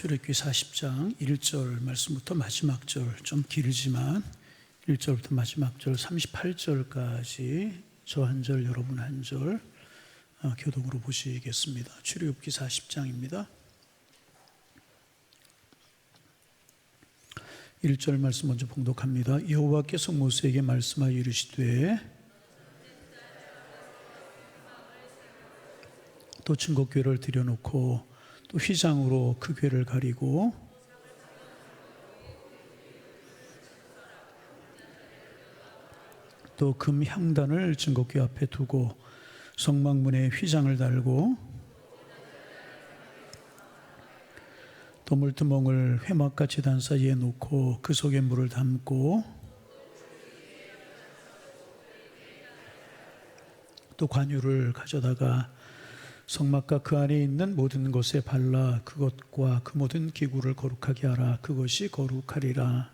출애굽기 40장 1절 말씀부터 마지막 절, 좀 길지만 1절부터 마지막 절 38절까지 저 한 절 여러분 한 절 교독으로 보시겠습니다. 출애굽기 40장입니다. 1절 말씀 먼저 봉독합니다. 여호와께서 모세에게 말씀하여 이르시되 또 증거궤를 들여놓고 또 휘장으로 그 궤를 가리고 또 금 향단을 증거궤 앞에 두고 성막문에 휘장을 달고 또 물두멍을 회막과 제단 사이에 놓고 그 속에 물을 담고 또 관유를 가져다가 성막과 그 안에 있는 모든 것에 발라 그것과 그 모든 기구를 거룩하게 하라. 그것이 거룩하리라.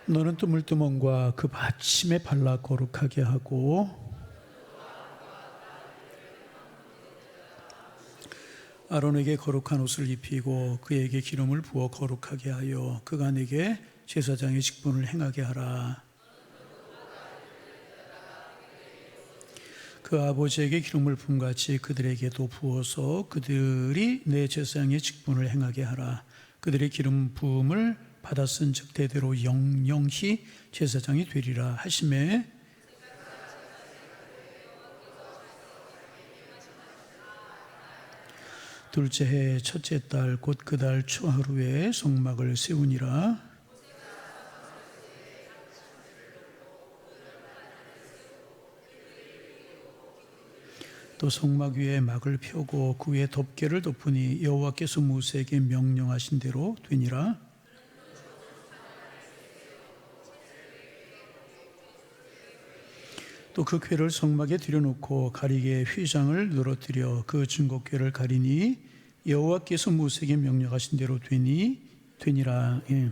너는 또 물두멍과 그 받침에 발라 거룩하게 하고 아론에게 거룩한 옷을 입히고 그에게 기름을 부어 거룩하게 하여 그가 내게 제사장의 직분을 행하게 하라. 그 아버지에게 기름을 부음같이 그들에게도 부어서 그들이 내 제사장의 직분을 행하게 하라. 그들의 기름 부음을 받았은즉 대대로 영영히 제사장이 되리라 하시매 둘째 해 첫째 달 곧 그 달 초하루에 성막을 세우니라. 또 성막 위에 막을 펴고 그 위에 덮개를 덮으니 여호와께서 모세에게 명령하신 대로 되니라. 또 그 궤를 성막에 들여놓고 가리개 휘장을 늘어뜨려 그 증거궤를 가리니 여호와께서 모세에게 명령하신 대로 되니라. 예.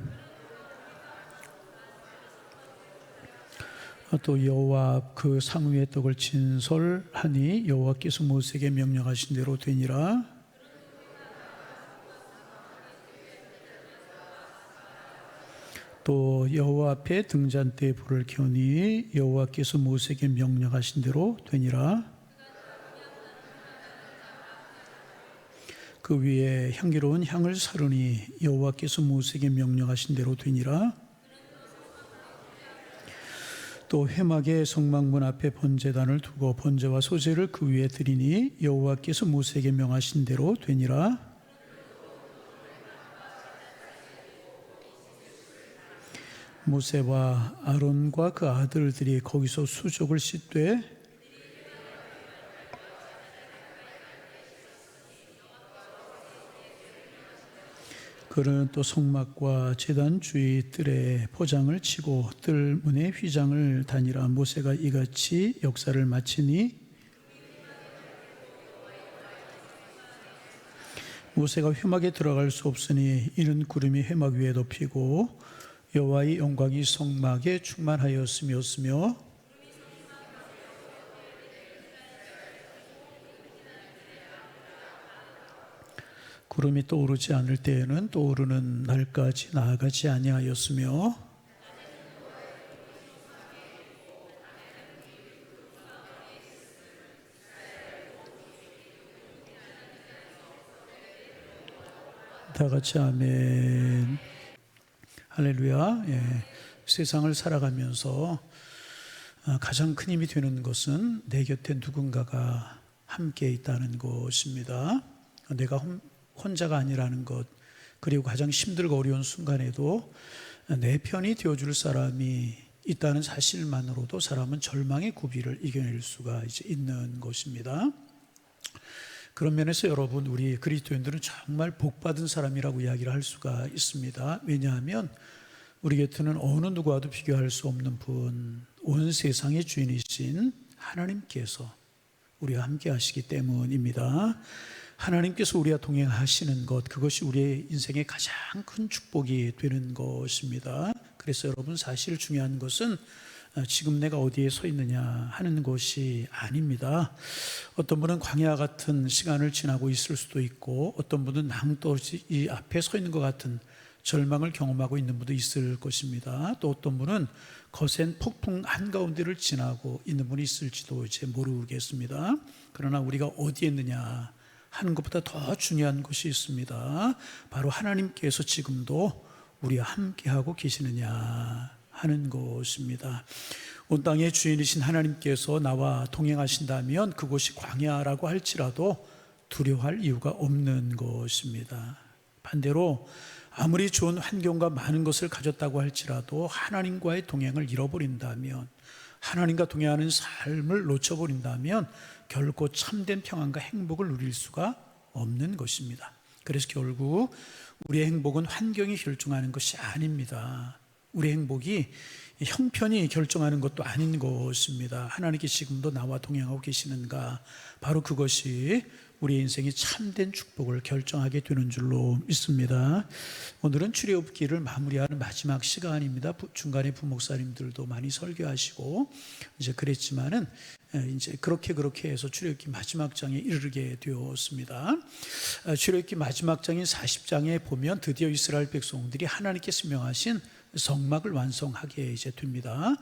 또 여호와 앞 그 상위의 떡을 진설하니 여호와께서 모세에게 명령하신 대로 되니라. 또 여호와 앞에 등잔대에 불을 켜니 여호와께서 모세에게 명령하신 대로 되니라. 그 위에 향기로운 향을 사르니 여호와께서 모세에게 명령하신 대로 되니라. 또 회막의 성막문 앞에 번제단을 두고 번제와 소제를 그 위에 드리니 여호와께서 모세에게 명하신 대로 되니라. 모세와 아론과 그 아들들이 거기서 수족을 씻되 그는 또 성막과 제단 주위 뜰에 포장을 치고 뜰 문에 휘장을 다니라. 모세가 이같이 역사를 마치니 모세가 회막에 들어갈 수 없으니 이는 구름이 회막 위에 덮이고 여호와의 영광이 성막에 충만하였음이었으며 구름이 떠오르지 않을 때에는 떠오르는 날까지 나아가지 아니하였으며 다 같이 아멘. 할렐루야. 예. 세상을 살아가면서 가장 큰 힘이 되는 것은 내 곁에 누군가가 함께 있다는 것입니다. 내가 혼자가 아니라는 것, 그리고 가장 힘들고 어려운 순간에도 내 편이 되어줄 사람이 있다는 사실만으로도 사람은 절망의 고비를 이겨낼 수가 있는 것입니다. 그런 면에서 여러분, 우리 그리스도인들은 정말 복받은 사람이라고 이야기를 할 수가 있습니다. 왜냐하면 우리 곁에는 어느 누구와도 비교할 수 없는 분, 온 세상의 주인이신 하나님께서 우리와 함께 하시기 때문입니다. 하나님께서 우리와 동행하시는 것, 그것이 우리의 인생의 가장 큰 축복이 되는 것입니다. 그래서 여러분, 사실 중요한 것은 지금 내가 어디에 서 있느냐 하는 것이 아닙니다. 어떤 분은 광야 같은 시간을 지나고 있을 수도 있고, 어떤 분은 낭떠러지 앞에 서 있는 것 같은 절망을 경험하고 있는 분도 있을 것입니다. 또 어떤 분은 거센 폭풍 한가운데를 지나고 있는 분이 있을지도 이제 모르겠습니다. 그러나 우리가 어디에 있느냐 하는 것보다 더 중요한 것이 있습니다. 바로 하나님께서 지금도 우리와 함께하고 계시느냐 하는 것입니다. 온 땅의 주인이신 하나님께서 나와 동행하신다면 그곳이 광야라고 할지라도 두려워할 이유가 없는 것입니다. 반대로 아무리 좋은 환경과 많은 것을 가졌다고 할지라도 하나님과의 동행을 잃어버린다면, 하나님과 동행하는 삶을 놓쳐버린다면 결코 참된 평안과 행복을 누릴 수가 없는 것입니다. 그래서 결국 우리의 행복은 환경이 결정하는 것이 아닙니다. 우리의 행복이 형편이 결정하는 것도 아닌 것입니다. 하나님께 지금도 나와 동행하고 계시는가, 바로 그것이 우리 인생의 참된 축복을 결정하게 되는 줄로 믿습니다. 오늘은 출애굽기를 마무리하는 마지막 시간입니다. 중간에 부목사님들도 많이 설교하시고 이제 그랬지만은 이제 그렇게 해서 출애굽기 마지막 장에 이르게 되었습니다. 출애굽기 마지막 장인 40장에 보면 드디어 이스라엘 백성들이 하나님께서 명하신 성막을 완성하게 이제 됩니다.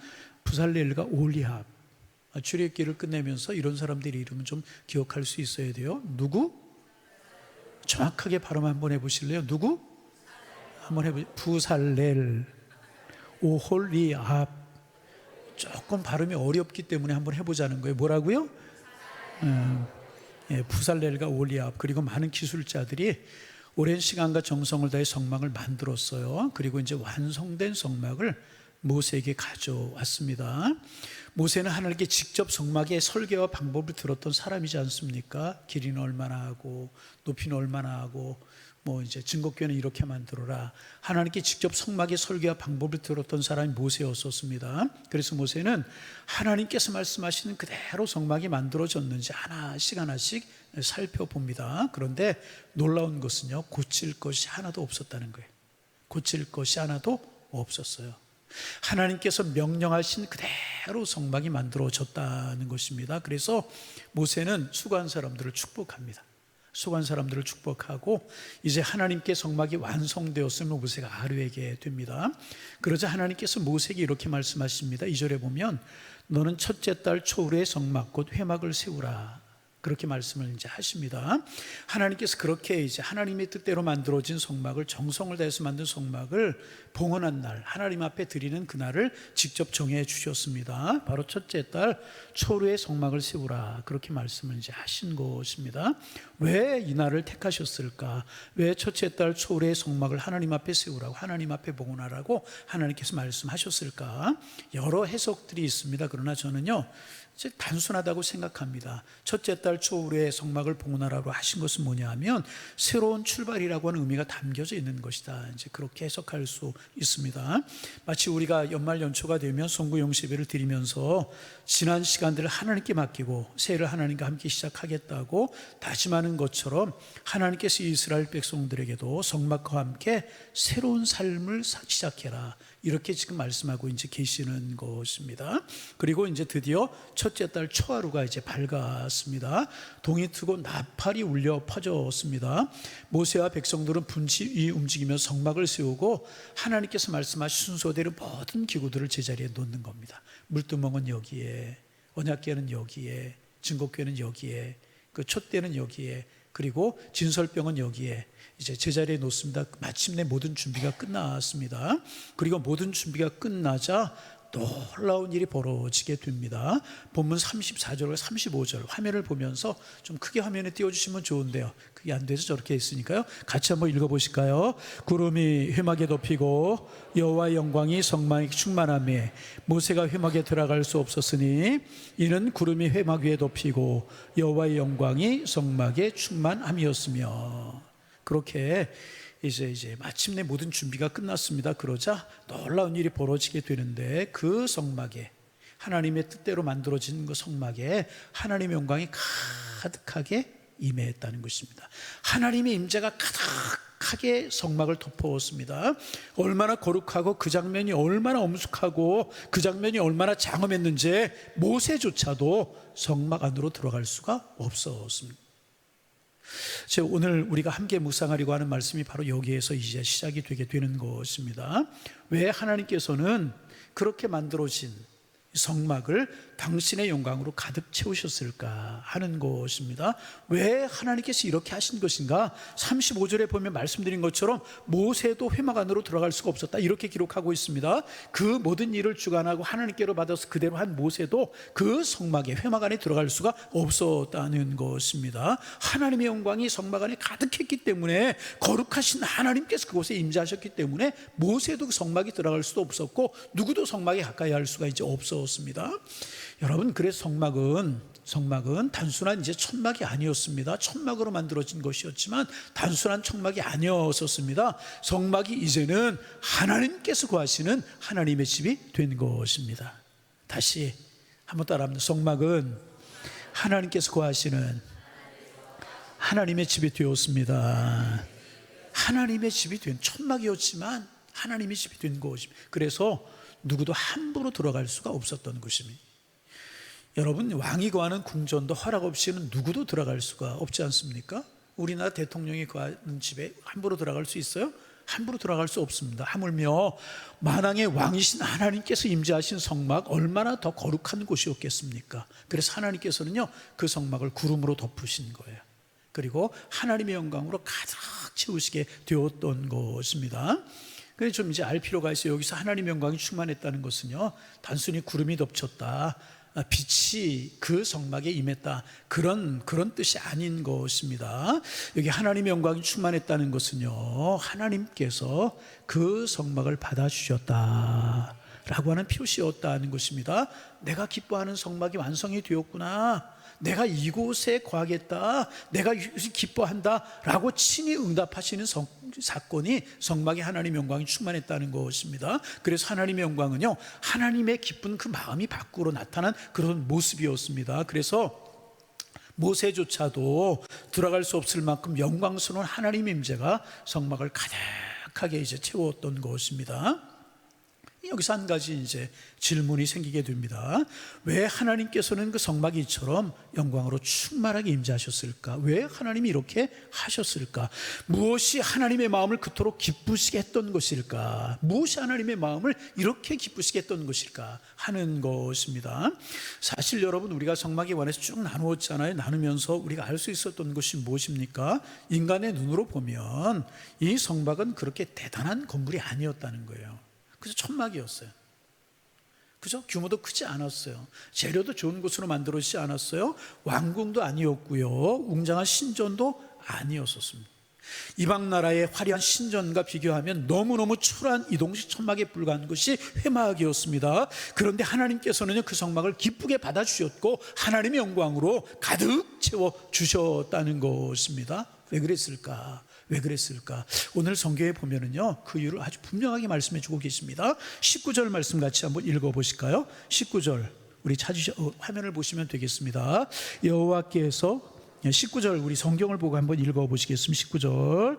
부살렐과 올리압, 출애굽기를 끝내면서 이런 사람들의 이름은 좀 기억할 수 있어야 돼요. 누구? 정확하게 발음 한번 해보실래요? 누구? 한번 해보세요. 부살렐, 오홀리압. 조금 발음이 어렵기 때문에 한번 해보자는 거예요. 뭐라고요? 부살렐과 올리압, 그리고 많은 기술자들이 오랜 시간과 정성을 다해 성막을 만들었어요. 그리고 이제 완성된 성막을 모세에게 가져왔습니다. 모세는 하나님께 직접 성막의 설계와 방법을 들었던 사람이지 않습니까? 길이는 얼마나 하고 높이는 얼마나 하고 뭐 이제 증거궤는 이렇게 만들어라. 하나님께 직접 성막의 설계와 방법을 들었던 사람이 모세였었습니다. 그래서 모세는 하나님께서 말씀하시는 그대로 성막이 만들어졌는지 하나씩 하나씩 살펴봅니다. 그런데 놀라운 것은요, 고칠 것이 하나도 없었다는 거예요. 고칠 것이 하나도 없었어요. 하나님께서 명령하신 그대로 성막이 만들어졌다는 것입니다. 그래서 모세는 수고한 사람들을 축복합니다. 수고한 사람들을 축복하고 이제 하나님께 성막이 완성되었으면 모세가 아뢰게 됩니다. 그러자 하나님께서 모세에게 이렇게 말씀하십니다. 2절에 보면 너는 첫째 달 초울의 성막 곧 회막을 세우라, 그렇게 말씀을 이제 하십니다. 하나님께서 그렇게 이제 하나님의 뜻대로 만들어진 성막을, 정성을 다해서 만든 성막을 봉헌한 날, 하나님 앞에 드리는 그날을 직접 정해 주셨습니다. 바로 첫째 달 초르의 성막을 세우라, 그렇게 말씀을 이제 하신 것입니다. 왜 이 날을 택하셨을까? 왜 첫째 달 초르의 성막을 하나님 앞에 세우라고, 하나님 앞에 봉헌하라고 하나님께서 말씀하셨을까? 여러 해석들이 있습니다. 그러나 저는요, 단순하다고 생각합니다. 첫째 달 초울의 성막을 봉헌하라고 하신 것은 뭐냐 하면 새로운 출발이라고 하는 의미가 담겨져 있는 것이다, 이제 그렇게 해석할 수 있습니다. 마치 우리가 연말 연초가 되면 송구 영시배를 드리면서 지난 시간들을 하나님께 맡기고 새해를 하나님과 함께 시작하겠다고 다짐하는 것처럼 하나님께서 이스라엘 백성들에게도 성막과 함께 새로운 삶을 시작해라, 이렇게 지금 말씀하고 이제 계시는 것입니다. 그리고 이제 드디어 첫째 달 초하루가 이제 밝았습니다. 동이 트고 나팔이 울려 퍼졌습니다. 모세와 백성들은 분주히 움직이면서 성막을 세우고 하나님께서 말씀하신 순서대로 모든 기구들을 제자리에 놓는 겁니다. 물두멍은 여기에, 언약궤는 여기에, 증거궤는 여기에, 그 촛대는 여기에, 그리고 진설병은 여기에 이제 제자리에 놓습니다. 마침내 모든 준비가 끝났습니다. 그리고 모든 준비가 끝나자 놀라운 일이 벌어지게 됩니다. 본문 34절과 35절 화면을 보면서 좀 크게 화면에 띄워주시면 좋은데요, 그게 안 돼서 저렇게 있으니까요, 같이 한번 읽어보실까요? 구름이 회막에 덮이고 여호와의 영광이 성막에 충만하며 모세가 회막에 들어갈 수 없었으니 이는 구름이 회막 위에 덮이고 여호와의 영광이 성막에 충만함이었으며. 그렇게 이제 마침내 모든 준비가 끝났습니다. 그러자 놀라운 일이 벌어지게 되는데, 그 성막에, 하나님의 뜻대로 만들어진 그 성막에 하나님의 영광이 가득하게 임했다는 것입니다. 하나님의 임재가 가득하게 성막을 덮어왔습니다. 얼마나 거룩하고 그 장면이 얼마나 엄숙하고 그 장면이 얼마나 장엄했는지 모세조차도 성막 안으로 들어갈 수가 없었습니다. 오늘 우리가 함께 묵상하려고 하는 말씀이 바로 여기에서 이제 시작이 되게 되는 것입니다. 왜 하나님께서는 그렇게 만들어진 성막을 당신의 영광으로 가득 채우셨을까 하는 것입니다. 왜 하나님께서 이렇게 하신 것인가? 35절에 보면 말씀드린 것처럼 모세도 회막 안으로 들어갈 수가 없었다, 이렇게 기록하고 있습니다. 그 모든 일을 주관하고 하나님께로 받아서 그대로 한 모세도 그 성막에, 회막 안에 들어갈 수가 없었다는 것입니다. 하나님의 영광이 성막 안에 가득했기 때문에, 거룩하신 하나님께서 그곳에 임재하셨기 때문에 모세도 그 성막에 들어갈 수도 없었고 누구도 성막에 가까이 할 수가 이제 없었습니다. 여러분, 그래서 성막은 단순한 이제 천막이 아니었습니다. 천막으로 만들어진 것이었지만 단순한 천막이 아니었었습니다. 성막이 이제는 하나님께서 거하시는 하나님의 집이 된 것입니다. 다시 한번 따라합니다. 성막은 하나님께서 거하시는 하나님의 집이 되었습니다. 하나님의 집이 된, 천막이었지만 하나님의 집이 된 것입니다. 그래서 누구도 함부로 들어갈 수가 없었던 것입니다. 여러분, 왕이 거하는 궁전도 허락 없이는 누구도 들어갈 수가 없지 않습니까? 우리나라 대통령이 거하는 집에 함부로 들어갈 수 있어요? 함부로 들어갈 수 없습니다. 하물며 만왕의 왕이신 하나님께서 임재하신 성막, 얼마나 더 거룩한 곳이었겠습니까? 그래서 하나님께서는요, 그 성막을 구름으로 덮으신 거예요. 그리고 하나님의 영광으로 가득 채우시게 되었던 것입니다. 그래서 좀 이제 알 필요가 있어요. 여기서 하나님의 영광이 충만했다는 것은요, 단순히 구름이 덮쳤다, 빛이 그 성막에 임했다, 그런 뜻이 아닌 것입니다. 여기 하나님의 영광이 충만했다는 것은요, 하나님께서 그 성막을 받아주셨다 라고 하는 표시였다는 것입니다. 내가 기뻐하는 성막이 완성이 되었구나, 내가 이곳에 거하겠다, 내가 기뻐한다 라고 친히 응답하시는 사건이 성막에 하나님의 영광이 충만했다는 것입니다. 그래서 하나님의 영광은요, 하나님의 기쁜 그 마음이 밖으로 나타난 그런 모습이었습니다. 그래서 모세조차도 들어갈 수 없을 만큼 영광스러운 하나님의 임재가 성막을 가득하게 이제 채웠던 것입니다. 여기서 한 가지 이제 질문이 생기게 됩니다. 왜 하나님께서는 그 성막이처럼 영광으로 충만하게 임재하셨을까? 왜 하나님이 이렇게 하셨을까? 무엇이 하나님의 마음을 그토록 기쁘시게 했던 것일까? 무엇이 하나님의 마음을 이렇게 기쁘시게 했던 것일까? 하는 것입니다. 사실 여러분, 우리가 성막에 관해서 쭉 나누었잖아요. 나누면서 우리가 알 수 있었던 것이 무엇입니까? 인간의 눈으로 보면 이 성막은 그렇게 대단한 건물이 아니었다는 거예요. 그저 천막이었어요. 그죠? 규모도 크지 않았어요. 재료도 좋은 곳으로 만들어지지 않았어요. 왕궁도 아니었고요, 웅장한 신전도 아니었었습니다. 이방 나라의 화려한 신전과 비교하면 너무너무 초라한 이동식 천막에 불과한 것이 회막이었습니다. 그런데 하나님께서는 그 성막을 기쁘게 받아주셨고 하나님의 영광으로 가득 채워주셨다는 것입니다. 왜 그랬을까? 왜 그랬을까? 오늘 성경에 보면은요, 그 이유를 아주 분명하게 말씀해 주고 계십니다. 19절 말씀 같이 한번 읽어 보실까요? 19절 우리 화면을 보시면 되겠습니다. 여호와께서 19절 우리 성경을 보고 한번 읽어 보시겠습니다. 19절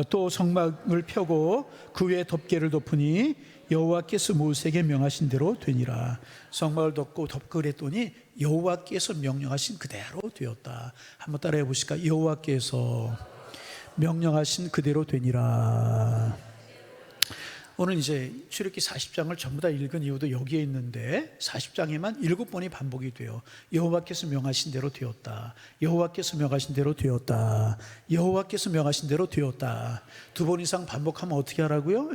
또 성막을 펴고 그 위에 덮개를 덮으니 여호와께서 모세에게 명하신 대로 되니라. 성막을 덮고 그랬더니 여호와께서 명령하신 그대로 되었다. 한번 따라해 보실까요? 여호와께서 명령하신 그대로 되니라. 오늘 이제 출애굽기 40장을 전부 다 읽은 이유도 여기에 있는데 40장에만 7번이 반복이 돼요. 여호와께서 명하신 대로 되었다, 여호와께서 명하신 대로 되었다, 여호와께서 명하신 대로 되었다. 2번 이상 반복하면 어떻게 하라고요?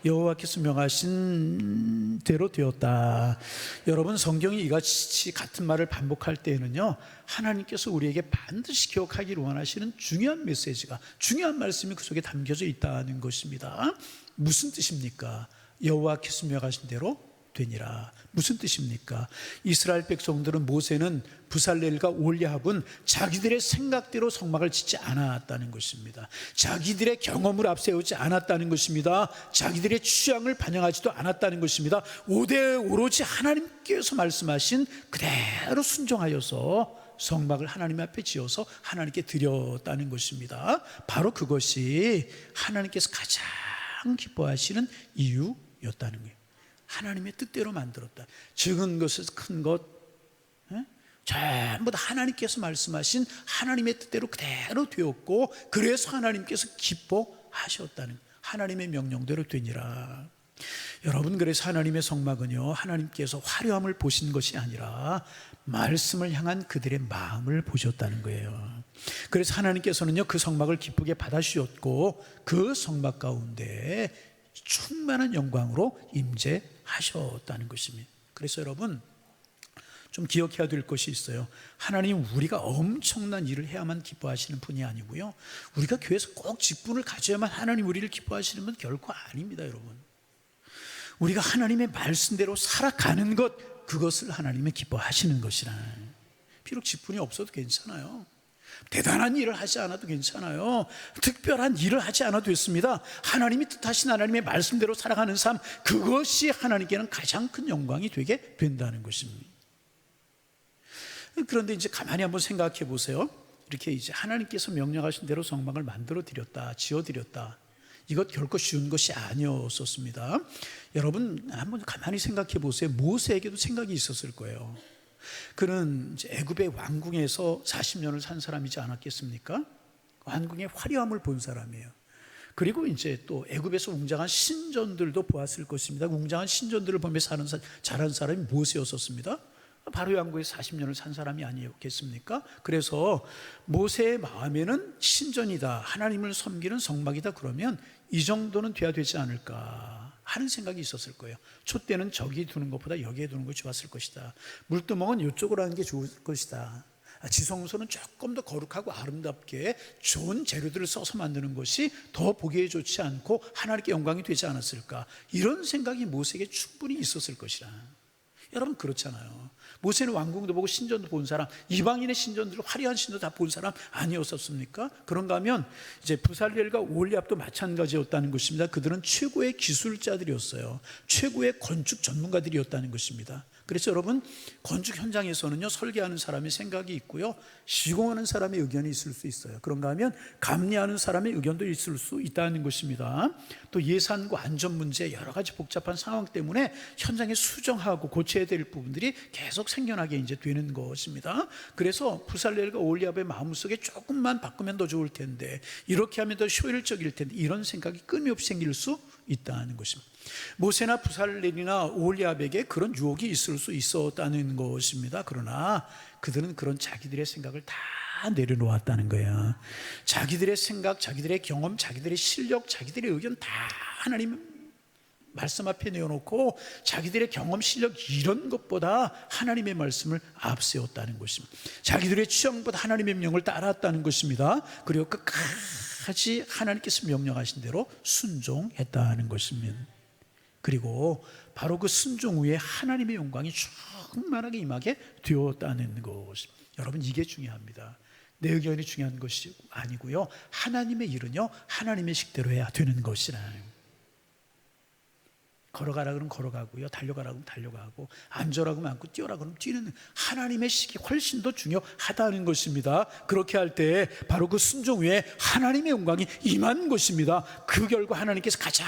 여호와께서 명하신 대로 되었다. 여러분, 성경이 이같이 같은 말을 반복할 때에는요, 하나님께서 우리에게 반드시 기억하기를 원하시는 중요한 메시지가, 중요한 말씀이 그 속에 담겨져 있다는 것입니다. 무슨 뜻입니까? 여호와께서 명하신 대로 되니라. 무슨 뜻입니까? 이스라엘 백성들은, 모세는, 부살렐과 올리압은 자기들의 생각대로 성막을 짓지 않았다는 것입니다. 자기들의 경험을 앞세우지 않았다는 것입니다. 자기들의 취향을 반영하지도 않았다는 것입니다. 오로지 하나님께서 말씀하신 그대로 순종하여서 성막을 하나님 앞에 지어서 하나님께 드렸다는 것입니다. 바로 그것이 하나님께서 가장 기뻐하시는 이유였다는 거예요. 하나님의 뜻대로 만들었다. 적은 것에서 큰 것, 전부 다 하나님께서 말씀하신 하나님의 뜻대로 그대로 되었고, 그래서 하나님께서 기뻐하셨다는, 하나님의 명령대로 되니라. 여러분, 그래서 하나님의 성막은요, 하나님께서 화려함을 보신 것이 아니라 말씀을 향한 그들의 마음을 보셨다는 거예요. 그래서 하나님께서는요, 그 성막을 기쁘게 받아주셨고, 그 성막 가운데 충만한 영광으로 임재하셨다는 것입니다. 그래서 여러분, 좀 기억해야 될 것이 있어요. 하나님, 우리가 엄청난 일을 해야만 기뻐하시는 분이 아니고요, 우리가 교회에서 꼭 직분을 가져야만 하나님 우리를 기뻐하시는 분 결코 아닙니다. 여러분, 우리가 하나님의 말씀대로 살아가는 것, 그것을 하나님이 기뻐하시는 것이라. 비록 직분이 없어도 괜찮아요. 대단한 일을 하지 않아도 괜찮아요. 특별한 일을 하지 않아도 됐습니다. 하나님이 뜻하신 하나님의 말씀대로 살아가는 삶, 그것이 하나님께는 가장 큰 영광이 되게 된다는 것입니다. 그런데 이제 가만히 한번 생각해 보세요. 이렇게 이제 하나님께서 명령하신 대로 성막을 만들어 드렸다, 지어 드렸다. 이것 결코 쉬운 것이 아니었었습니다. 여러분, 한번 가만히 생각해 보세요. 모세에게도 생각이 있었을 거예요. 그는 이제 애굽의 왕궁에서 40년을 산 사람이지 않았겠습니까? 왕궁의 화려함을 본 사람이에요. 그리고 이제 또 애굽에서 웅장한 신전들도 보았을 것입니다. 웅장한 신전들을 보며 자란 사람이 모세였었습니다. 바로 왕궁에서 40년을 산 사람이 아니었겠습니까? 그래서 모세의 마음에는 신전이다, 하나님을 섬기는 성막이다, 그러면 이 정도는 돼야 되지 않을까 하는 생각이 있었을 거예요. 촛대는 저기 두는 것보다 여기에 두는 것이 좋았을 것이다. 물두멍은 이쪽으로 하는 게 좋을 것이다. 지성소는 조금 더 거룩하고 아름답게 좋은 재료들을 써서 만드는 것이 더 보기에 좋지 않고 하나님께 영광이 되지 않았을까, 이런 생각이 모세에게 충분히 있었을 것이라. 여러분, 그렇잖아요. 모세는 왕궁도 보고 신전도 본 사람, 이방인의 신전들, 화려한 신도 다 본 사람 아니었었습니까? 그런가 하면 이제 부살렐과 오홀리압도 마찬가지였다는 것입니다. 그들은 최고의 기술자들이었어요. 최고의 건축 전문가들이었다는 것입니다. 그래서 여러분, 건축 현장에서는요, 설계하는 사람의 생각이 있고요, 시공하는 사람의 의견이 있을 수 있어요. 그런가 하면 감리하는 사람의 의견도 있을 수 있다는 것입니다. 또 예산과 안전 문제, 여러 가지 복잡한 상황 때문에 현장에 수정하고 고쳐야 될 부분들이 계속 생겨나게 이제 되는 것입니다. 그래서 부살렐과 오홀리압의 마음속에 조금만 바꾸면 더 좋을 텐데, 이렇게 하면 더 효율적일 텐데, 이런 생각이 끊임없이 생길 수 있다는 것입니다. 모세나 부살렐이나 오홀리압에게 그런 유혹이 있을 수 있었다는 것입니다. 그러나 그들은 그런 자기들의 생각을 다 내려놓았다는 거예요. 자기들의 생각, 자기들의 경험, 자기들의 실력, 자기들의 의견 다 하나님 말씀 앞에 내어놓고 자기들의 경험, 실력, 이런 것보다 하나님의 말씀을 앞세웠다는 것입니다. 자기들의 취향보다 하나님의 명령을 따랐다는 것입니다. 그리고 끝까지 하나님께서 명령하신 대로 순종했다는 것입니다. 그리고 바로 그 순종 후에 하나님의 영광이 충만하게 임하게 되었다는 것입니다. 여러분, 이게 중요합니다. 내 의견이 중요한 것이 아니고요, 하나님의 일은요, 하나님의 식대로 해야 되는 것이라. 걸어가라 그러면 걸어가고요, 달려가라 그러면 달려가고, 앉으라고 하면 앉고, 뛰어라 그러면 뛰는 하나님의 식이 훨씬 더 중요하다는 것입니다. 그렇게 할 때 바로 그 순종 후에 하나님의 영광이 임한 것입니다. 그 결과 하나님께서 가장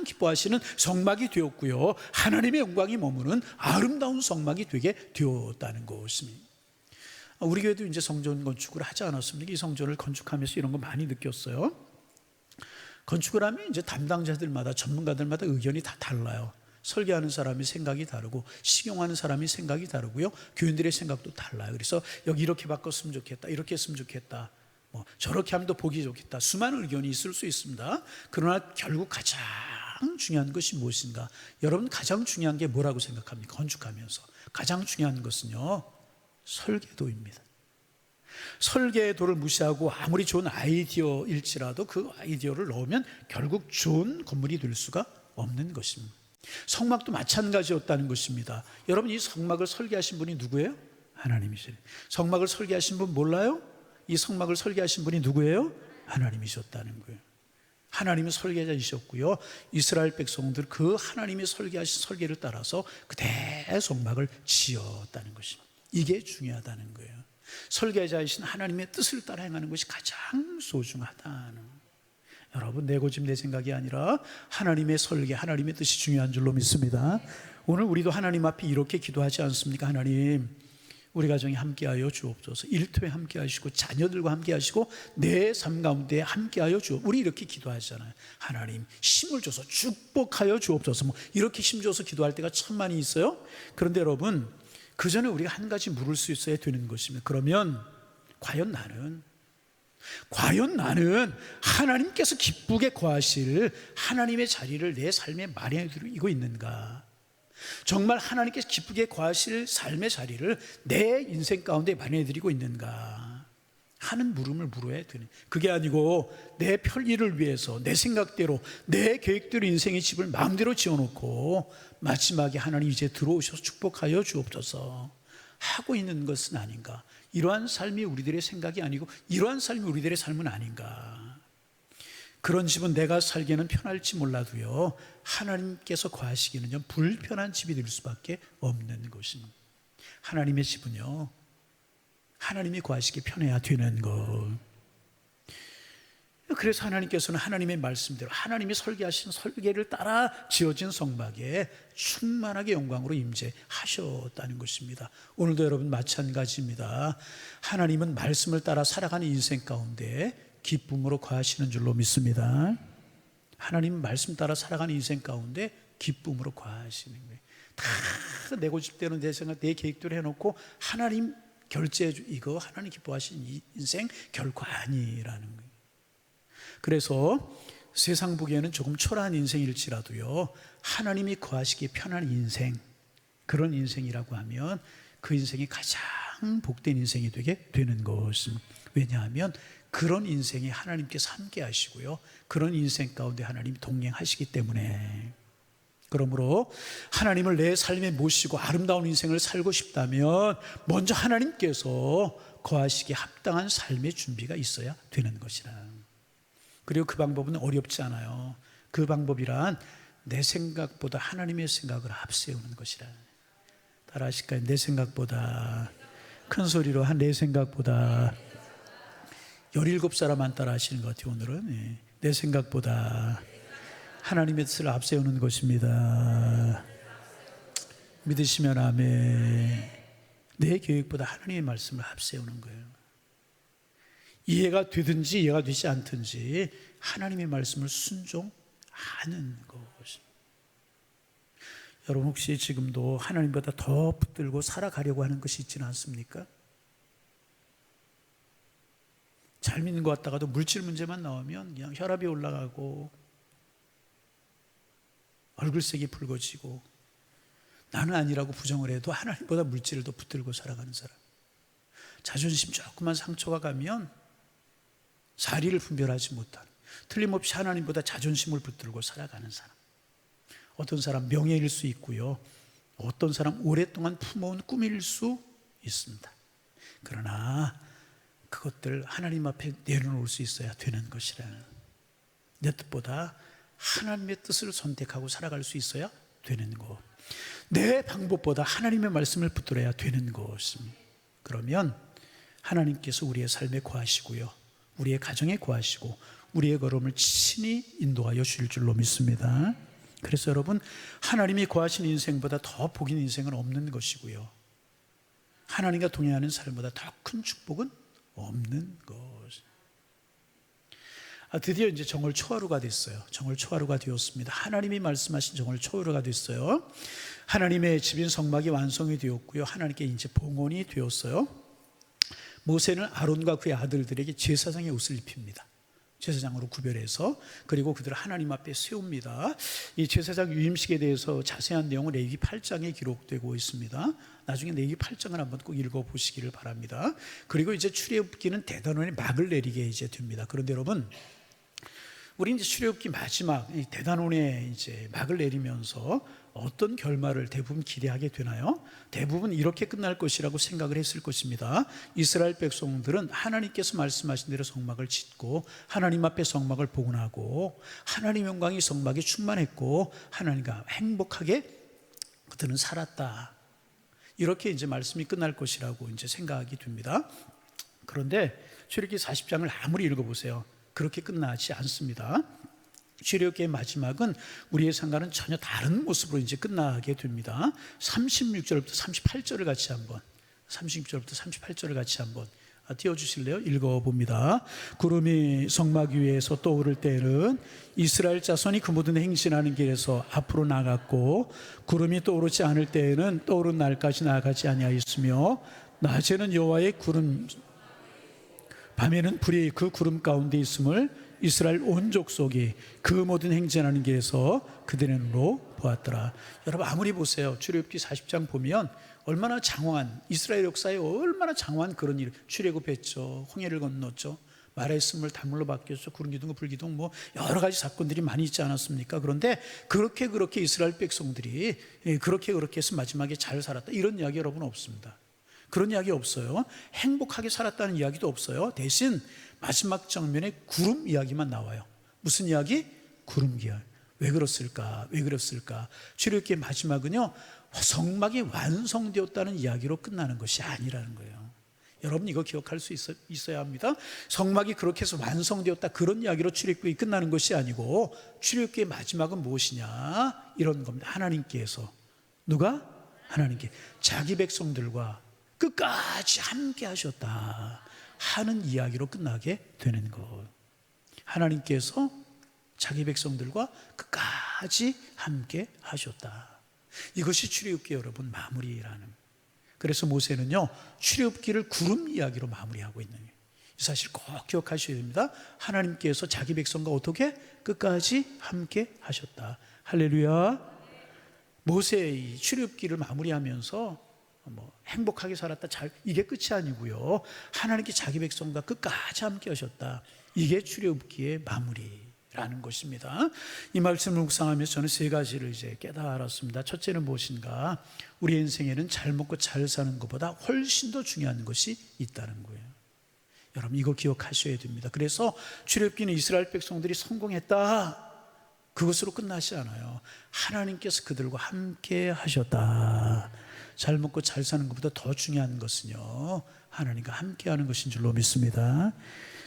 기뻐하시는 성막이 되었고요, 하나님의 영광이 머무는 아름다운 성막이 되게 되었다는 것입니다. 우리 교회도 이제 성전 건축을 하지 않았습니까? 이 성전을 건축하면서 이런 거 많이 느꼈어요. 건축을 하면 이제 담당자들마다, 전문가들마다 의견이 다 달라요. 설계하는 사람의 생각이 다르고, 식용하는 사람의 생각이 다르고요, 교인들의 생각도 달라요. 그래서 여기 이렇게 바꿨으면 좋겠다, 이렇게 했으면 좋겠다, 저렇게 하면 더 보기 좋겠다, 수많은 의견이 있을 수 있습니다. 그러나 결국 가장 중요한 것이 무엇인가? 여러분, 가장 중요한 게 뭐라고 생각합니까? 건축하면서 가장 중요한 것은요, 설계도입니다. 설계도를 무시하고 아무리 좋은 아이디어일지라도 그 아이디어를 넣으면 결국 좋은 건물이 될 수가 없는 것입니다. 성막도 마찬가지였다는 것입니다. 여러분, 이 성막을 설계하신 분이 누구예요? 하나님이시래요. 성막을 설계하신 분 몰라요? 이 성막을 설계하신 분이 누구예요? 하나님이셨다는 거예요. 하나님은 설계자이셨고요, 이스라엘 백성들 그 하나님이 설계하신 설계를 따라서 그 대성막을 지었다는 것입니다. 이게 중요하다는 거예요. 설계자이신 하나님의 뜻을 따라 행하는 것이 가장 소중하다는, 여러분 내 고집 내 생각이 아니라 하나님의 설계, 하나님의 뜻이 중요한 줄로 믿습니다. 오늘 우리도 하나님 앞에 이렇게 기도하지 않습니까? 하나님, 우리 가정에 함께하여 주옵소서. 일터에 함께하시고 자녀들과 함께하시고 내 삶 가운데 함께하여 주옵소서. 우리 이렇게 기도하잖아요. 하나님 힘을 줘서 축복하여 주옵소서. 이렇게 힘 줘서 기도할 때가 참 많이 있어요. 그런데 여러분, 그 전에 우리가 한 가지 물을 수 있어야 되는 것입니다. 그러면 과연 나는 하나님께서 기쁘게 거하실 하나님의 자리를 내 삶에 마련해 드리고 있는가? 정말 하나님께서 기쁘게 거하실 삶의 자리를 내 인생 가운데 마련해 드리고 있는가 하는 물음을 물어야 되는, 그게 아니고 내 편리를 위해서 내 생각대로 내 계획대로 인생의 집을 마음대로 지어놓고 마지막에 하나님 이제 들어오셔서 축복하여 주옵소서 하고 있는 것은 아닌가. 이러한 삶이 우리들의 생각이 아니고 이러한 삶이 우리들의 삶은 아닌가. 그런 집은 내가 살기에는 편할지 몰라도요, 하나님께서 거하시기는 불편한 집이 될 수밖에 없는 것입니다. 하나님의 집은요, 하나님이 거하시기 편해야 되는 것. 그래서 하나님께서는 하나님의 말씀대로 하나님이 설계하신 설계를 따라 지어진 성막에 충만하게 영광으로 임재하셨다는 것입니다. 오늘도 여러분 마찬가지입니다. 하나님은 말씀을 따라 살아가는 인생 가운데 기쁨으로 거하시는 줄로 믿습니다. 하나님 말씀 따라 살아가는 인생 가운데 기쁨으로 거하시는 거예요. 다 내 고집대로 내 생각 내 계획대로 해놓고 하나님 결제해 주, 이거 하나님 기뻐하시는 이 인생 결코 아니라는 거예요. 그래서 세상 보기에는 조금 초라한 인생일지라도요, 하나님이 거하시기에 편한 인생, 그런 인생이라고 하면 그 인생이 가장 복된 인생이 되게 되는 것입니다. 왜냐하면 그런 인생에 하나님께서 함께 하시고요, 그런 인생 가운데 하나님이 동행하시기 때문에. 그러므로 하나님을 내 삶에 모시고 아름다운 인생을 살고 싶다면 먼저 하나님께서 거하시기에 합당한 삶의 준비가 있어야 되는 것이라. 그리고 그 방법은 어렵지 않아요. 그 방법이란 내 생각보다 하나님의 생각을 앞세우는 것이라. 따라 하실까요? 내 생각보다, 큰 소리로 내 생각보다. 17사람 안 따라 하시는 것 같아요. 오늘은 내 생각보다 하나님의 뜻을 앞세우는 것입니다. 믿으시면 아멘. 내 계획보다 하나님의 말씀을 앞세우는 거예요. 이해가 되든지 이해가 되지 않든지 하나님의 말씀을 순종하는 것입니다. 여러분 혹시 지금도 하나님보다 더 붙들고 살아가려고 하는 것이 있지는 않습니까? 잘 믿는 것 같다가도 물질 문제만 나오면 그냥 혈압이 올라가고 얼굴색이 붉어지고 나는 아니라고 부정을 해도 하나님보다 물질을 더 붙들고 살아가는 사람, 자존심 조금만 상처가 가면 자리를 분별하지 못하는, 틀림없이 하나님보다 자존심을 붙들고 살아가는 사람. 어떤 사람 명예일 수 있고요, 어떤 사람 오랫동안 품어온 꿈일 수 있습니다. 그러나 그것들 하나님 앞에 내려놓을 수 있어야 되는 것이라. 내 뜻보다 하나님의 뜻을 선택하고 살아갈 수 있어야 되는 것. 내 방법보다 하나님의 말씀을 붙들어야 되는 것입니다. 그러면 하나님께서 우리의 삶에 거하시고요, 우리의 가정에 거하시고 우리의 걸음을 친히 인도하여 주실 줄로 믿습니다. 그래서 여러분, 하나님이 거하시는 인생보다 더 복인 인생은 없는 것이고요, 하나님과 동행하는 삶보다 더 큰 축복은 없는 것. 드디어 이제 정월 초하루가 됐어요. 정월 초하루가 되었습니다. 하나님이 말씀하신 정월 초하루가 됐어요. 하나님의 집인 성막이 완성이 되었고요, 하나님께 이제 봉헌이 되었어요. 모세는 아론과 그의 아들들에게 제사장의 옷을 입힙니다. 제사장으로 구별해서, 그리고 그들을 하나님 앞에 세웁니다. 이 제사장 유임식에 대해서 자세한 내용은 레위기 8장에 기록되고 있습니다. 나중에 레위기 8장을 한번 꼭 읽어보시기를 바랍니다. 그리고 이제 출애굽기는 대단원의 막을 내리게 이제 됩니다. 그런데 여러분, 우리 이제 출애굽기 마지막 대단원의 이제 막을 내리면서 어떤 결말을 대부분 기대하게 되나요? 대부분 이렇게 끝날 것이라고 생각을 했을 것입니다. 이스라엘 백성들은 하나님께서 말씀하신 대로 성막을 짓고 하나님 앞에 성막을 봉헌하고 하나님 영광이 성막에 충만했고 하나님과 행복하게 그들은 살았다. 이렇게 이제 말씀이 끝날 것이라고 이제 생각이 듭니다. 그런데 출애굽기 40장을 아무리 읽어보세요. 그렇게 끝나지 않습니다. 출애굽기의 마지막은 우리의 상과는 전혀 다른 모습으로 이제 끝나게 됩니다. 36절부터 38절을 같이 한번, 36절부터 38절을 같이 한번 띄워주실래요? 읽어봅니다. 구름이 성막 위에서 떠오를 때에는 이스라엘 자손이 그 모든 행진하는 길에서 앞으로 나갔고, 구름이 떠오르지 않을 때에는 떠오른 날까지 나가지 아니하였으며, 낮에는 여호와의 구름, 밤에는 불이 그 구름 가운데 있음을 이스라엘 온 족속이 그 모든 행진하는 길에서 그들의 눈으로 보았더라. 여러분 아무리 보세요. 출애굽기 40장 보면 얼마나 장황한, 이스라엘 역사에 얼마나 장황한 그런 일, 출애굽했죠, 홍해를 건넜죠, 말의 쓴물 단물로 바뀌었죠, 구름기둥과 불기둥, 뭐 여러 가지 사건들이 많이 있지 않았습니까? 그런데 그렇게 이스라엘 백성들이 그렇게 해서 마지막에 잘 살았다, 이런 이야기 여러분 없습니다. 그런 이야기 없어요. 행복하게 살았다는 이야기도 없어요. 대신 마지막 장면에 구름 이야기만 나와요. 무슨 이야기? 구름 이야기. 왜 그랬을까? 출애굽기의 마지막은요, 성막이 완성되었다는 이야기로 끝나는 것이 아니라는 거예요. 여러분 이거 기억할 수 있어야 합니다. 성막이 그렇게 해서 완성되었다, 그런 이야기로 출애굽기 끝나는 것이 아니고, 출애굽기의 마지막은 무엇이냐, 이런 겁니다. 하나님께서, 누가? 하나님께 자기 백성들과 끝까지 함께 하셨다 하는 이야기로 끝나게 되는 것. 하나님께서 자기 백성들과 끝까지 함께 하셨다. 이것이 출애굽기 여러분 마무리라는. 그래서 모세는요, 출애굽기를 구름 이야기로 마무리하고 있는 거예요. 이 사실 꼭 기억하셔야 됩니다. 하나님께서 자기 백성과 어떻게 끝까지 함께 하셨다. 할렐루야. 모세의 출애굽기를 마무리하면서 행복하게 살았다, 이게 끝이 아니고요, 하나님께 자기 백성과 끝까지 함께 하셨다, 이게 출애굽기의 마무리라는 것입니다. 이 말씀을 묵상하면서 저는 세 가지를 이제 깨달았습니다. 첫째는 무엇인가? 우리 인생에는 잘 먹고 잘 사는 것보다 훨씬 더 중요한 것이 있다는 거예요. 여러분 이거 기억하셔야 됩니다. 그래서 출애굽기는 이스라엘 백성들이 성공했다, 그것으로 끝나지 않아요. 하나님께서 그들과 함께 하셨다. 잘 먹고 잘 사는 것보다 더 중요한 것은요, 하나님과 함께하는 것인 줄로 믿습니다.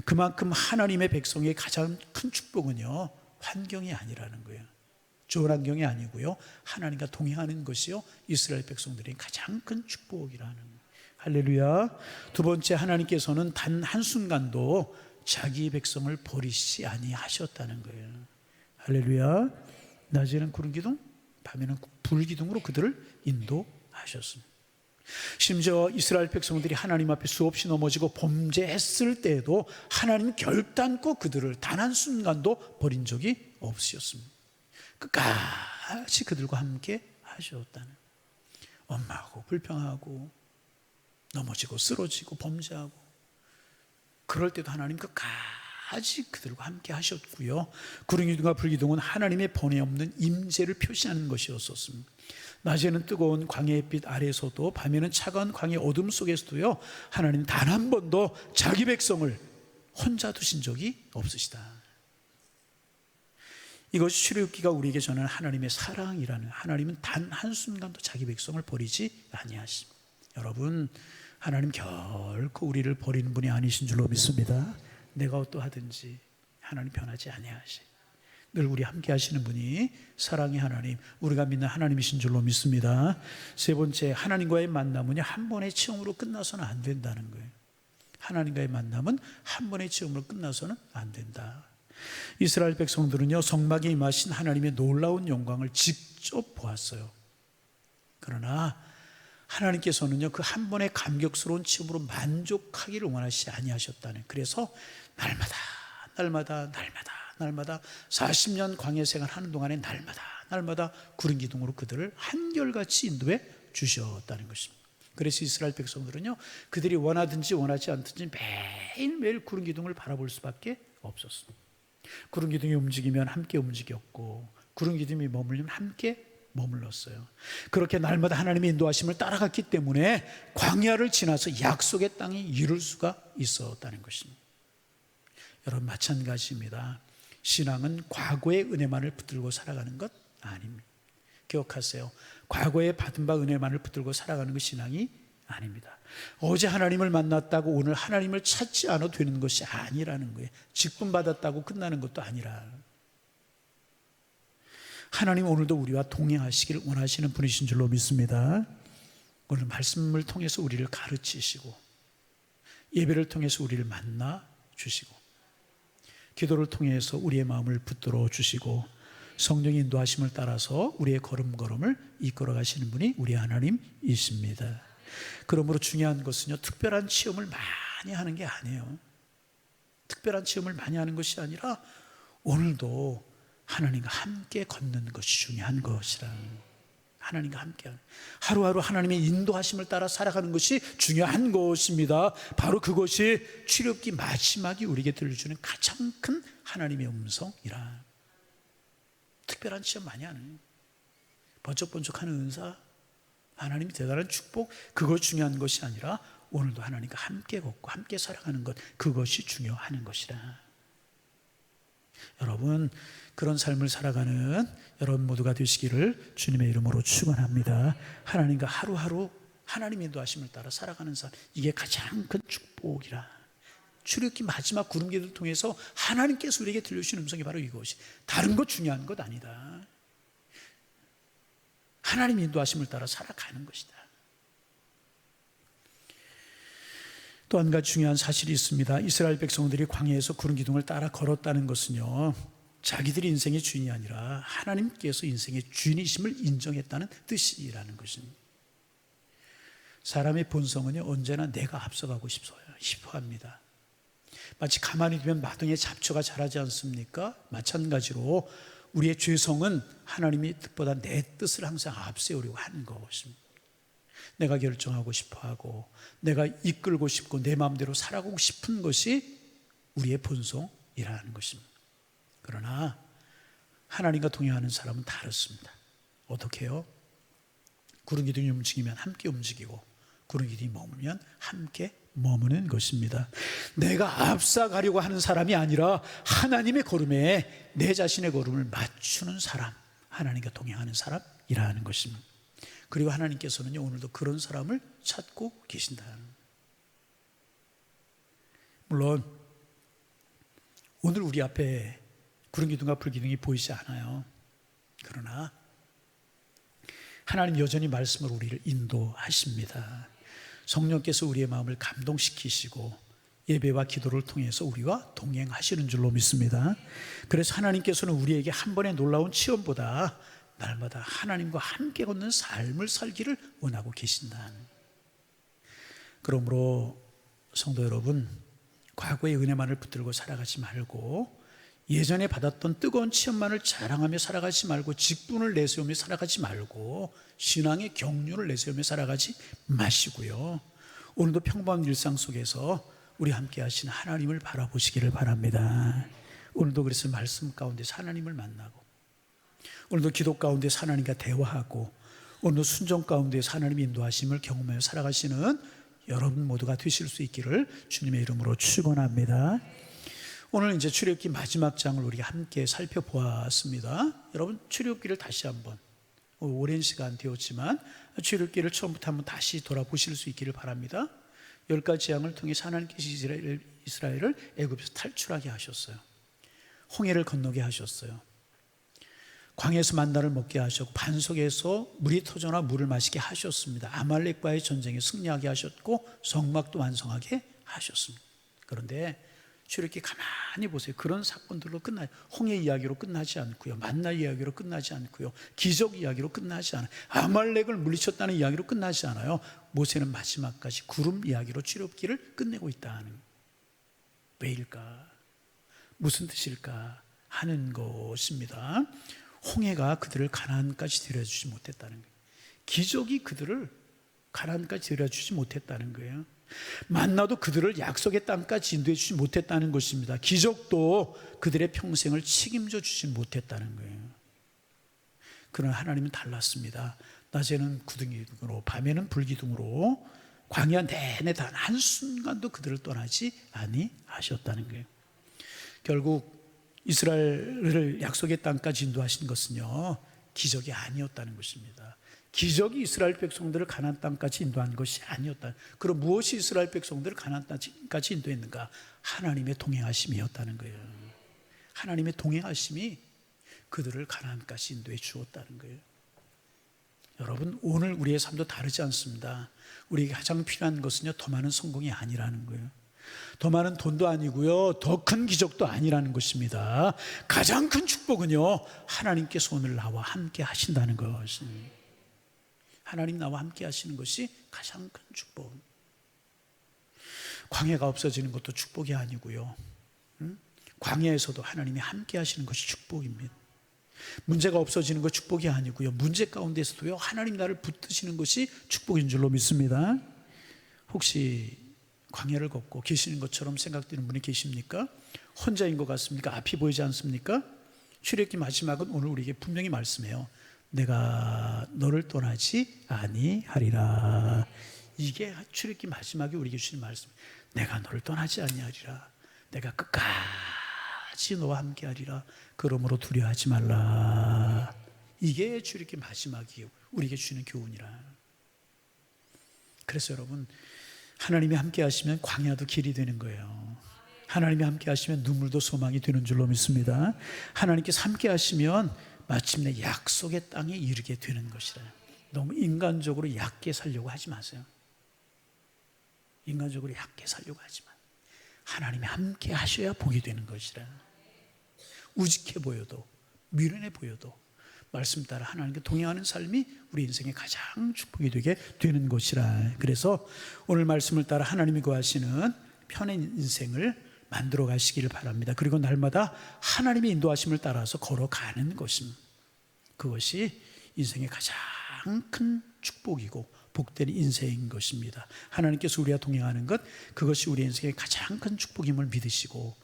그만큼 하나님의 백성의 가장 큰 축복은요, 환경이 아니라는 거예요. 좋은 환경이 아니고요, 하나님과 동행하는 것이요, 이스라엘 백성들의 가장 큰 축복이라는 거예요. 할렐루야. 두 번째, 하나님께서는 단 한순간도 자기 백성을 버리시지 아니하셨다는 거예요. 할렐루야. 낮에는 구름기둥, 밤에는 불기둥으로 그들을 인도하셨습니다. 심지어 이스라엘 백성들이 하나님 앞에 수없이 넘어지고 범죄했을 때에도 하나님은 결단코 그들을 단 한순간도 버린 적이 없으셨습니다. 끝까지 그들과 함께 하셨다는. 엄마하고 불평하고 넘어지고 쓰러지고 범죄하고 그럴 때도 하나님 끝까지 그들과 함께 하셨고요, 구름기둥과 불기둥은 하나님의 번뇌없는 임재를 표시하는 것이었습니다. 낮에는 뜨거운 광야의 빛 아래에서도, 밤에는 차가운 광야의 어둠 속에서도요, 하나님 단 한 번도 자기 백성을 혼자 두신 적이 없으시다. 이것이 출애굽기가 우리에게 전하는 하나님의 사랑이라는, 하나님은 단 한순간도 자기 백성을 버리지 아니하십니다. 여러분, 하나님 결코 우리를 버리는 분이 아니신 줄로 믿습니다. 내가 어떠하든지 하나님 변하지 아니하시, 늘 우리 함께 하시는 분이 사랑의 하나님, 우리가 믿는 하나님이신 줄로 믿습니다. 세 번째, 하나님과의 만남은 한 번의 체험으로 끝나서는 안 된다는 거예요. 하나님과의 만남은 한 번의 체험으로 끝나서는 안 된다. 이스라엘 백성들은요, 성막에 임하신 하나님의 놀라운 영광을 직접 보았어요. 그러나 하나님께서는요, 그 한 번의 감격스러운 체험으로 만족하기를 원하시지 아니하셨다는. 그래서 날마다 40년 광야 생활하는 동안에 날마다 구름 기둥으로 그들을 한결같이 인도해 주셨다는 것입니다. 그래서 이스라엘 백성들은요, 그들이 원하든지 원하지 않든지 매일매일 구름 기둥을 바라볼 수밖에 없었습니다. 구름 기둥이 움직이면 함께 움직였고, 구름 기둥이 머물면 함께 머물렀어요. 그렇게 날마다 하나님의 인도하심을 따라갔기 때문에 광야를 지나서 약속의 땅에 이룰 수가 있었다는 것입니다. 여러분 마찬가지입니다. 신앙은 과거의 은혜만을 붙들고 살아가는 것 아닙니다. 기억하세요. 과거에 받은 바 은혜만을 붙들고 살아가는 것 신앙이 아닙니다. 어제 하나님을 만났다고 오늘 하나님을 찾지 않아도 되는 것이 아니라는 거예요. 직분 받았다고 끝나는 것도 아니라, 하나님 오늘도 우리와 동행하시기를 원하시는 분이신 줄로 믿습니다. 오늘 말씀을 통해서 우리를 가르치시고, 예배를 통해서 우리를 만나 주시고, 기도를 통해서 우리의 마음을 붙들어 주시고, 성령의 인도하심을 따라서 우리의 걸음걸음을 이끌어 가시는 분이 우리 하나님이십니다. 그러므로 중요한 것은요, 특별한 체험을 많이 하는 게 아니에요. 특별한 체험을 많이 하는 것이 아니라 오늘도 하나님과 함께 걷는 것이 중요한 것이라. 하나님과 함께 하루하루 하나님의 인도하심을 따라 살아가는 것이 중요한 것입니다. 바로 그것이 출애굽기 마지막에 우리에게 들려주는 가장 큰 하나님의 음성이라. 특별한 체험 많이 하는, 번쩍번쩍하는 은사, 하나님이 대단한 축복, 그거 중요한 것이 아니라 오늘도 하나님과 함께 걷고 함께 살아가는 것, 그것이 중요한 것이라. 여러분, 그런 삶을 살아가는 여러분 모두가 되시기를 주님의 이름으로 축원합니다. 하나님과 하루하루 하나님의 인도하심을 따라 살아가는 삶, 이게 가장 큰 축복이라. 출애굽기 마지막 구름기도를 통해서 하나님께서 우리에게 들려주신 음성이 바로 이것이, 다른 것 중요한 것 아니다. 하나님의 인도하심을 따라 살아가는 것이다. 또 한 가지 중요한 사실이 있습니다. 이스라엘 백성들이 광야에서 구름 기둥을 따라 걸었다는 것은요, 자기들이 인생의 주인이 아니라 하나님께서 인생의 주인이심을 인정했다는 뜻이라는 것입니다. 사람의 본성은요, 언제나 내가 앞서가고 싶어 합니다. 마치 가만히 두면 마등에 잡초가 자라지 않습니까? 마찬가지로 우리의 죄성은 하나님의 뜻보다 내 뜻을 항상 앞세우려고 하는 것입니다. 내가 결정하고 싶어하고 내가 이끌고 싶고 내 마음대로 살아가고 싶은 것이 우리의 본성이라는 것입니다. 그러나 하나님과 동행하는 사람은 다릅니다. 어떻게 해요? 구름 기둥이 움직이면 함께 움직이고, 구름 기둥이 머물면 함께 머무는 것입니다. 내가 앞서가려고 하는 사람이 아니라 하나님의 걸음에 내 자신의 걸음을 맞추는 사람, 하나님과 동행하는 사람이라는 것입니다. 그리고 하나님께서는 오늘도 그런 사람을 찾고 계신다. 물론 오늘 우리 앞에 구름 기둥과 불 기둥이 보이지 않아요. 그러나 하나님 여전히 말씀으로 우리를 인도하십니다. 성령께서 우리의 마음을 감동시키시고 예배와 기도를 통해서 우리와 동행하시는 줄로 믿습니다. 그래서 하나님께서는 우리에게 한 번의 놀라운 체험보다 날마다 하나님과 함께 걷는 삶을 살기를 원하고 계신다. 그러므로 성도 여러분, 과거의 은혜만을 붙들고 살아가지 말고, 예전에 받았던 뜨거운 체험만을 자랑하며 살아가지 말고, 직분을 내세우며 살아가지 말고, 신앙의 경륜을 내세우며 살아가지 마시고요, 오늘도 평범한 일상 속에서 우리 함께 하신 하나님을 바라보시기를 바랍니다. 오늘도 그래서 말씀 가운데서 하나님을 만나고, 오늘도 기도 가운데서 하나님과 대화하고, 오늘도 순종 가운데서 하나님의 인도하심을 경험하며 살아가시는 여러분 모두가 되실 수 있기를 주님의 이름으로 축원합니다. 오늘 이제 출애굽기 마지막 장을 우리가 함께 살펴보았습니다. 여러분, 출애굽기를 다시 한번, 오랜 시간 되었지만 출애굽기를 처음부터 한번 다시 돌아보실 수 있기를 바랍니다. 10가지 재앙을 통해서 하나님께서 이스라엘을 애굽에서 탈출하게 하셨어요. 홍해를 건너게 하셨어요. 광야에서 만나를 먹게 하셨고, 반석에서 물이 터져나 물을 마시게 하셨습니다. 아말렉과의 전쟁에 승리하게 하셨고, 성막도 완성하게 하셨습니다. 그런데 출애굽기 가만히 보세요. 그런 사건들로 끝나요. 홍해 이야기로 끝나지 않고요, 만나 이야기로 끝나지 않고요, 기적 이야기로 끝나지 않아요, 아말렉을 물리쳤다는 이야기로 끝나지 않아요. 모세는 마지막까지 구름 이야기로 출애굽기를 끝내고 있다는, 왜일까? 무슨 뜻일까 하는 것입니다. 홍해가 그들을 가나안까지 데려주지 못했다는 거예요. 기적이 그들을 가나안까지 데려주지 못했다는 거예요. 만나도 그들을 약속의 땅까지 인도해 주지 못했다는 것입니다. 기적도 그들의 평생을 책임져 주지 못했다는 거예요. 그러나 하나님은 달랐습니다. 낮에는 구름기둥으로, 밤에는 불기둥으로 광야 내내 단 한순간도 그들을 떠나지 아니하셨다는 거예요. 결국 이스라엘을 약속의 땅까지 인도하신 것은요, 기적이 아니었다는 것입니다. 기적이 이스라엘 백성들을 가나안 땅까지 인도한 것이 아니었다. 그럼 무엇이 이스라엘 백성들을 가나안 땅까지 인도했는가? 하나님의 동행하심이었다는 거예요. 하나님의 동행하심이 그들을 가나안까지 인도해 주었다는 거예요. 여러분, 오늘 우리의 삶도 다르지 않습니다. 우리에게 가장 필요한 것은요, 더 많은 성공이 아니라는 거예요. 더 많은 돈도 아니고요, 더 큰 기적도 아니라는 것입니다. 가장 큰 축복은요, 하나님께서 오늘 나와 함께 하신다는 것입니다. 하나님 나와 함께 하시는 것이 가장 큰 축복. 광야가 없어지는 것도 축복이 아니고요, 광야에서도 하나님이 함께 하시는 것이 축복입니다. 문제가 없어지는 것 축복이 아니고요, 문제 가운데서도요, 하나님 나를 붙드시는 것이 축복인 줄로 믿습니다. 혹시 광야를 걷고 계시는 것처럼 생각되는 분이 계십니까? 혼자인 것 같습니까? 앞이 보이지 않습니까? 출애굽기 마지막은 오늘 우리에게 분명히 말씀해요. 내가 너를 떠나지 아니하리라. 이게 출애굽기 마지막에 우리에게 주신 말씀. 내가 너를 떠나지 아니하리라. 내가 끝까지 너와 함께하리라. 그러므로 두려워하지 말라. 이게 출애굽기 마지막이에요. 우리에게 주는 교훈이라. 그래서 여러분, 하나님이 함께 하시면 광야도 길이 되는 거예요. 하나님이 함께 하시면 눈물도 소망이 되는 줄로 믿습니다. 하나님께서 함께 하시면 마침내 약속의 땅에 이르게 되는 것이라. 너무 인간적으로 얕게 살려고 하지 마세요. 인간적으로 얕게 살려고 하지 마. 하나님이 함께 하셔야 복이 되는 것이라. 우직해 보여도, 미련해 보여도 말씀 따라 하나님과 동행하는 삶이 우리 인생의 가장 축복이 되게 되는 것이라. 그래서 오늘 말씀을 따라 하나님이 구하시는 편한 인생을 만들어 가시기를 바랍니다. 그리고 날마다 하나님의 인도하심을 따라서 걸어가는 것입니다. 그것이 인생의 가장 큰 축복이고 복된 인생인 것입니다. 하나님께서 우리와 동행하는 것, 그것이 우리 인생의 가장 큰 축복임을 믿으시고,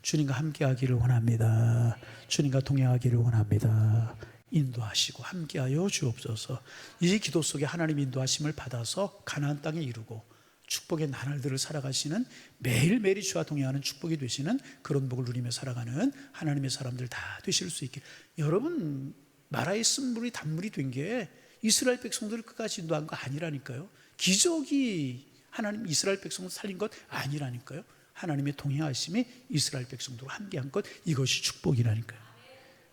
주님과 함께하기를 원합니다. 주님과 동행하기를 원합니다. 인도하시고 함께하여 주옵소서. 이 기도 속에 하나님의 인도하심을 받아서 가나안 땅에 이루고 축복의 나날들을 살아가시는, 매일매일이 주와 동행하는 축복이 되시는 그런 복을 누리며 살아가는 하나님의 사람들 다 되실 수 있게. 여러분, 마라의 쓴물이 단물이 된 게 이스라엘 백성들을 끝까지 인도한 거 아니라니까요. 기적이 하나님 이스라엘 백성을 살린 것 아니라니까요. 하나님의 동행하심이 이스라엘 백성들과 함께한 것, 이것이 축복이라니까요.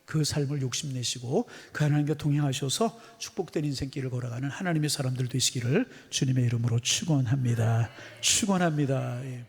그 삶을 욕심내시고 그 하나님과 동행하셔서 축복된 인생길을 걸어가는 하나님의 사람들 되시기를 주님의 이름으로 축원합니다. 축원합니다. 예.